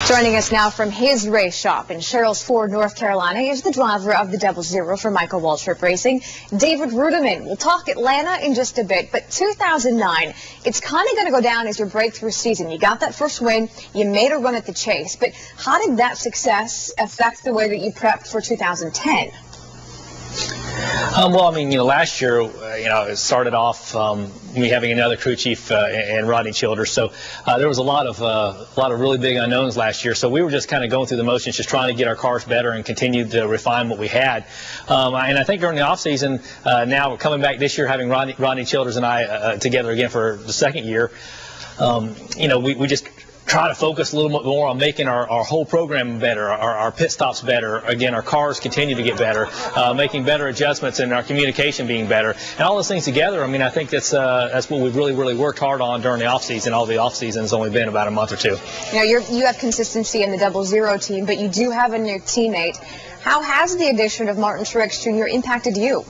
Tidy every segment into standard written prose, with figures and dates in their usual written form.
Joining us now from his race shop in Sherrills Ford, North Carolina, is the driver of the Double Zero for Michael Waltrip Racing, David Reutimann. We'll talk Atlanta in just a bit, but 2009, it's kind of going to go down as your breakthrough season. You got that first win, you made a run at the chase, but how did that success affect the way that you prepped for 2010? Well, I mean, last year, it started off me having another crew chief and Rodney Childers, so there was a lot of really big unknowns last year. So we were just kind of going through the motions, just trying to get our cars better and continue to refine what we had. And I think during the off season, now coming back this year, having Rodney Childers and I together again for the second year, we just try to focus a little bit more on making our whole program better, our pit stops better. Again, our cars continue to get better, making better adjustments and our communication being better. And all those things together, I mean, I think that's what we've really worked hard on during the off season. All the off season has only been about a month or two. You have consistency in the Double Zero team, but you do have a new teammate. How has the addition of Martin Truex Jr. impacted you?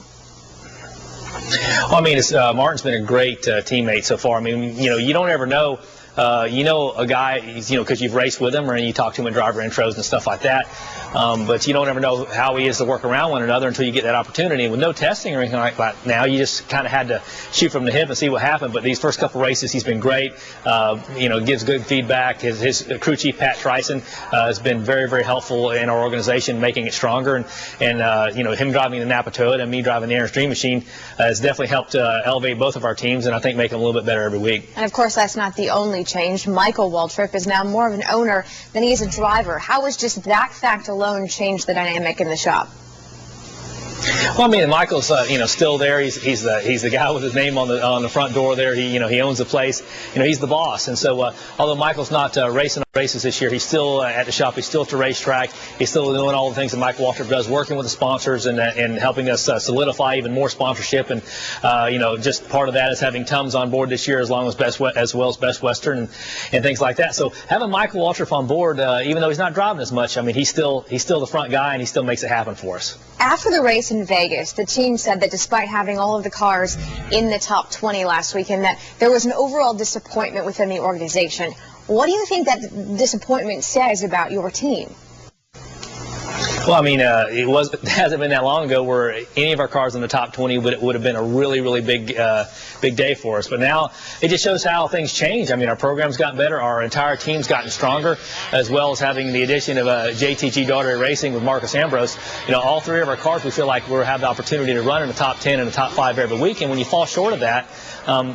Well, I mean, Martin's been a great teammate so far. I mean, you don't ever know. A guy, because you've raced with him or you talk to him in driver intros and stuff like that. But you don't ever know how he is to work around one another until you get that opportunity. And with no testing or anything like that now, you just kind of had to shoot from the hip and see what happened. But these first couple races, he's been great. Gives good feedback. His crew chief, Pat Trison, has been very helpful in our organization, making it stronger. And him driving the Napa Toyota and me driving the Aaron's Dream Machine has definitely helped elevate both of our teams, and I think make them a little bit better every week. And of course, that's not the only change. Michael Waltrip is now more of an owner than he is a driver. How has just that fact alone changed the dynamic in the shop? Well, I mean, Michael's still there. He's the guy with his name on the front door there. He owns the place. He's the boss. And so although Michael's not racing races this year, he's still at the shop. He's still at the racetrack. He's still doing all the things that Michael Waltrip does, working with the sponsors and helping us solidify even more sponsorship. And just part of that is having Tums on board this year, as well as Best Western and things like that. So having Michael Waltrip on board, even though he's not driving as much, I mean, he's still the front guy, and he still makes it happen for us. After the race in Vegas, the team said that despite having all of the cars in the top 20 last weekend, that there was an overall disappointment within the organization. What do you think that disappointment says about your team? Well, I mean, it hasn't been that long ago where any of our cars in the top 20 would have been a really big day for us. But now it just shows how things change. I mean, our program's gotten better, our entire team's gotten stronger, as well as having the addition of JTG Daugherty Racing with Marcus Ambrose. All three of our cars, we feel like we'll have the opportunity to run in the top 10 and the top 5 every week. And when you fall short of that,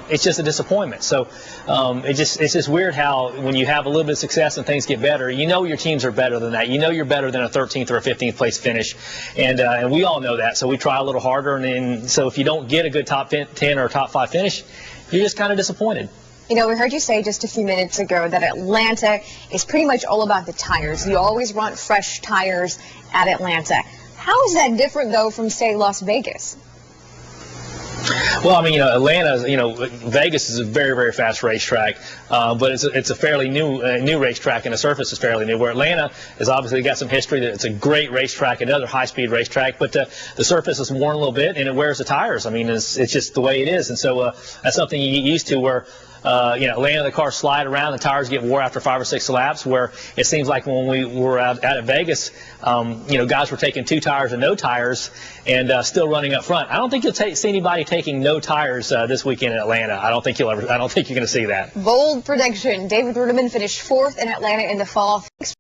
it's just a disappointment. So it's just weird how when you have a little bit of success and things get better, your teams are better than that. You're better than a 13th or a 15th place finish, and we all know that. So we try a little harder, and so if you don't get a good top 10 or top 5 finish, you're just kind of disappointed. We heard you say just a few minutes ago that Atlanta is pretty much all about the tires. You always want fresh tires at Atlanta. How is that different, though, from, say, Las Vegas? Well, I mean, Atlanta, Vegas is a very fast racetrack, but it's a fairly new racetrack, and the surface is fairly new. Where Atlanta has obviously got some history. That it's a great racetrack, another high-speed racetrack, but the surface is worn a little bit, and it wears the tires. I mean, it's just the way it is, and so that's something you get used to. Where Atlanta, the cars slide around, the tires get wore after 5 or 6 laps, where it seems like when we were out at Vegas, guys were taking 2 tires and no tires and still running up front. I don't think you'll see anybody taking no tires this weekend in Atlanta. I don't think you're going to see that. Bold prediction. David Reutimann finished 4th in Atlanta in the fall. Thanks